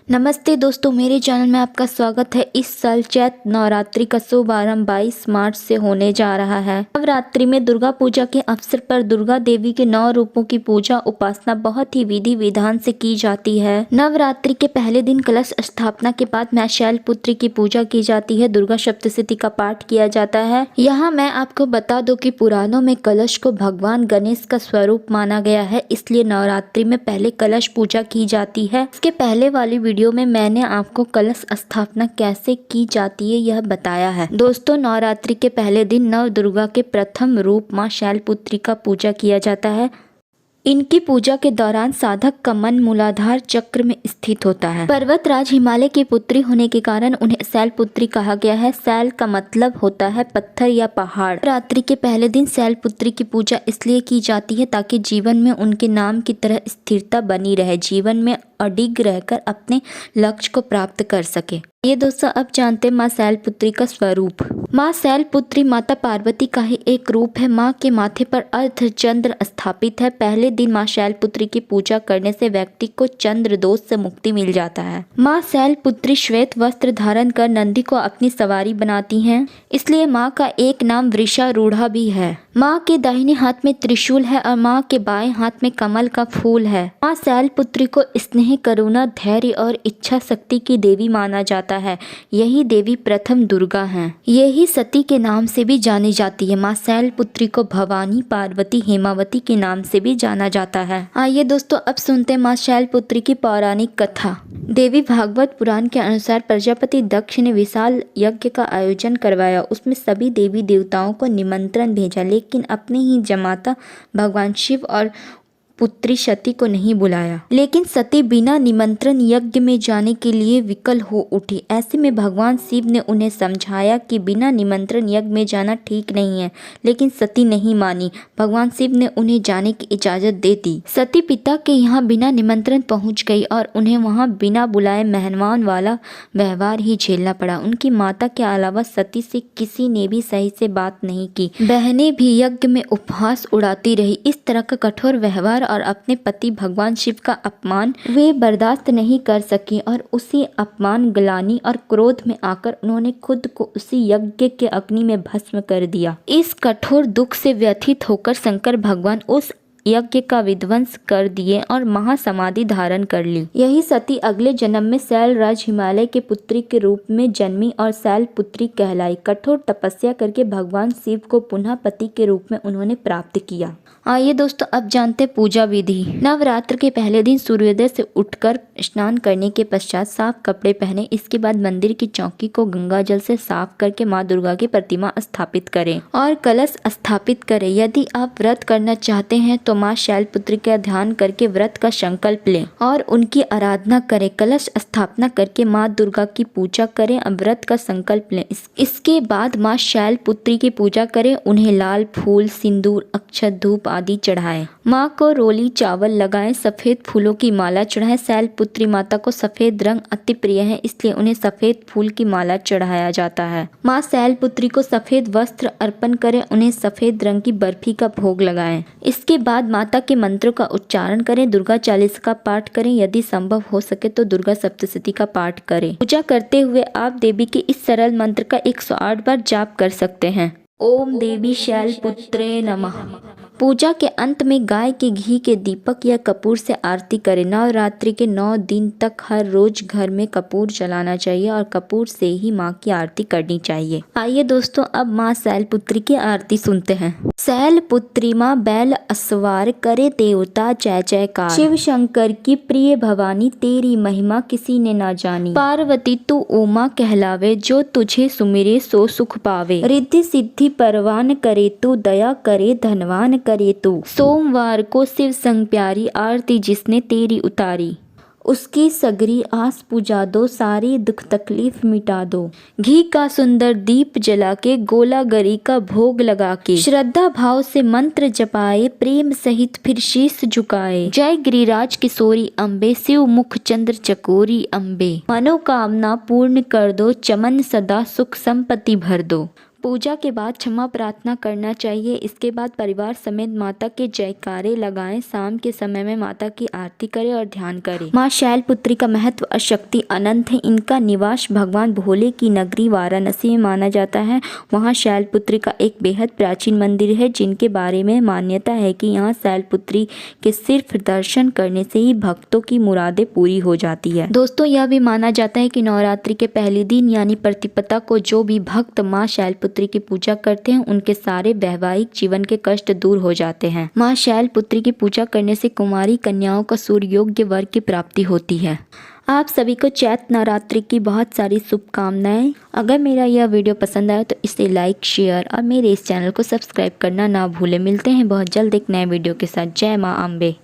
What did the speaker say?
नमस्ते दोस्तों, मेरे चैनल में आपका स्वागत है। इस साल चैत नवरात्रि का शुभ आरंभ 22 मार्च से होने जा रहा है। नवरात्रि में दुर्गा पूजा के अवसर पर दुर्गा देवी के 9 रूपों की पूजा उपासना बहुत ही विधि विधान से की जाती है। नवरात्रि के पहले दिन कलश स्थापना के बाद मां शैलपुत्री की पूजा की जाती है। दुर्गा सप्तशती का पाठ किया जाता है। यहाँ मैं आपको बता दूं कि पुराणों में कलश को भगवान गणेश का स्वरूप माना गया है, इसलिए नवरात्रि में पहले कलश पूजा की जाती है। इसके पहले वाली वीडियो में मैंने आपको कलश स्थापना कैसे की जाती है यह बताया है। दोस्तों, नवरात्रि के पहले दिन नव दुर्गा के प्रथम रूप मां शैलपुत्री का पूजा किया जाता है। इनकी पूजा के दौरान साधक का मन मूलाधार चक्र में स्थित होता है। पर्वतराज हिमालय की पुत्री होने के कारण उन्हें शैलपुत्री कहा गया है। शैल का मतलब होता है पत्थर या पहाड़। रात्रि के पहले दिन शैलपुत्री की पूजा इसलिए की जाती है ताकि जीवन में उनके नाम की तरह स्थिरता बनी रहे, जीवन में अडिग रहकर अपने लक्ष्य को प्राप्त कर सके। ये दोस्तों, अब जानते हैं माँ शैलपुत्री का स्वरूप। माँ शैलपुत्री माता पार्वती का ही एक रूप है। माँ के माथे पर अर्धचंद्र स्थापित है। पहले दिन माँ शैलपुत्री की पूजा करने से व्यक्ति को चंद्र दोष से मुक्ति मिल जाता है। माँ शैलपुत्री श्वेत वस्त्र धारण कर नंदी को अपनी सवारी बनाती हैं, इसलिए माँ का एक नाम वृषारूढ़ा भी है। माँ के दाहिने हाथ में त्रिशूल है और माँ के बाएं हाथ में कमल का फूल है। माँ शैलपुत्री को स्नेह, करुणा, धैर्य और इच्छा शक्ति की देवी माना जाता है। यही देवी प्रथम दुर्गा हैं। यही सती के नाम से भी जानी जाती है। माँ शैलपुत्री को भवानी, पार्वती, हेमावती के नाम से भी जाना जाता है। आइए दोस्तों, अब सुनते हैं माँ शैलपुत्री की पौराणिक कथा। देवी भागवत पुराण के अनुसार प्रजापति दक्ष ने विशाल यज्ञ का आयोजन करवाया। उसमें सभी देवी देवताओं को निमंत्रण भेजा, लेकिन अपने ही जमाता भगवान शिव और पुत्री सती को नहीं बुलाया। लेकिन सती बिना निमंत्रण यज्ञ में जाने के लिए विकल हो उठी। ऐसे में भगवान शिव ने उन्हें समझाया कि बिना निमंत्रण यज्ञ में जाना ठीक नहीं है, लेकिन सती नहीं मानी। भगवान शिव ने उन्हें जाने की इजाजत दे दी। सती पिता के यहाँ बिना निमंत्रण पहुँच गई और उन्हें वहाँ बिना बुलाए मेहमान वाला व्यवहार ही झेलना पड़ा। उनकी माता के अलावा सती से किसी ने भी सही से बात नहीं की। बहनें भी यज्ञ में उपहास उड़ाती रही। इस तरह का कठोर व्यवहार और अपने पति भगवान शिव का अपमान वे बर्दाश्त नहीं कर सकी और उसी अपमान, ग्लानि और क्रोध में आकर उन्होंने खुद को उसी यज्ञ के अग्नि में भस्म कर दिया। इस कठोर दुख से व्यथित होकर शंकर भगवान उस यज्ञ का विध्वंस कर दिए और महासमाधि धारण कर ली। यही सती अगले जन्म में शैलराज हिमालय के पुत्री के रूप में जन्मी और शैलपुत्री कहलाई। कठोर तपस्या करके भगवान शिव को पुनः पति के रूप में उन्होंने प्राप्त किया। आइए दोस्तों, अब जानते पूजा विधि। नवरात्र के पहले दिन सूर्योदय से उठकर स्नान करने के पश्चात साफ कपड़े पहने। इसके बाद मंदिर की चौकी को गंगा जल से साफ करके माँ दुर्गा की प्रतिमा स्थापित करें और कलश स्थापित करें। यदि आप व्रत करना चाहते हैं तो माँ शैलपुत्री का ध्यान करके व्रत का संकल्प लें और उनकी आराधना करें। कलश स्थापना करके माँ दुर्गा की पूजा करें और व्रत का संकल्प लें। इसके बाद माँ शैलपुत्री की पूजा करें। उन्हें लाल फूल, सिंदूर, अक्षत, धूप आदि चढ़ाएं। माँ को रोली चावल लगाएं। सफेद फूलों की माला चढ़ाएं। शैलपुत्री माता को सफेद रंग अति प्रिय है, इसलिए उन्हें सफेद फूल की माला चढ़ाया जाता है। माँ शैलपुत्री को सफेद वस्त्र अर्पण करें। उन्हें सफेद रंग की बर्फी का भोग लगाएं। इसके बाद माता के मंत्रों का उच्चारण करें। दुर्गा चालीसा का पाठ करें। यदि संभव हो सके तो दुर्गा सप्तशती का पाठ करें। पूजा करते हुए आप देवी के इस सरल मंत्र का 108 बार जाप कर सकते हैं। ओम देवी शैलपुत्रे नमः। पूजा के अंत में गाय के घी के दीपक या कपूर से आरती करें। नवरात्रि के 9 दिन तक हर रोज घर में कपूर जलाना चाहिए और कपूर से ही माँ की आरती करनी चाहिए। आइए दोस्तों, अब माँ शैलपुत्री की आरती सुनते हैं। शैलपुत्री माँ बैल असवार करे देवता जय जयकार। शिव शंकर की प्रिय भवानी तेरी महिमा किसी ने ना जानी। पार्वती तू उमा कहलावे जो तुझे सुमिरे सो सुख पावे। रिद्धि सिद्धि परवान करे तू दया करे धनवान करे तू। सोमवार को शिव संग प्यारी आरती जिसने तेरी उतारी। उसकी सगरी आस पुजा दो, सारी दुख तकलीफ मिटा दो। घी का सुंदर दीप जला के गोला गरी का भोग लगा के श्रद्धा भाव से मंत्र जपाए, प्रेम सहित फिर शीश झुकाए। जय गिरिराज किशोरी अम्बे, शिव मुख चंद्र चकोरी अम्बे। मनोकामना पूर्ण कर दो, चमन सदा सुख संपत्ति भर दो। पूजा के बाद क्षमा प्रार्थना करना चाहिए। इसके बाद परिवार समेत माता के जयकारे लगाएं। शाम के समय में माता की आरती करें और ध्यान करें। माँ शैलपुत्री का महत्व और शक्ति अनंत है। इनका निवास भगवान भोले की नगरी वाराणसी में माना जाता है। वहाँ शैलपुत्री का एक बेहद प्राचीन मंदिर है, जिनके बारे में मान्यता है कि यहाँ शैलपुत्री के सिर्फ दर्शन करने से ही भक्तों की मुरादें पूरी हो जाती है। दोस्तों, यह भी माना जाता है कि नवरात्रि के पहले दिन यानी प्रतिपदा को जो भी भक्त माँ शैलपुत्री की पूजा करते हैं, उनके सारे वैवाहिक जीवन के कष्ट दूर हो जाते हैं। माँ शैलपुत्री की पूजा करने से कुमारी कन्याओं को सूर्य योग्य वर की प्राप्ति होती है। आप सभी को चैत्र नवरात्रि की बहुत सारी शुभकामनाएं। अगर मेरा यह वीडियो पसंद आया तो इसे लाइक, शेयर और मेरे इस चैनल को सब्सक्राइब करना ना भूलें। मिलते हैं बहुत जल्द एक नए वीडियो के साथ। जय माँ अम्बे।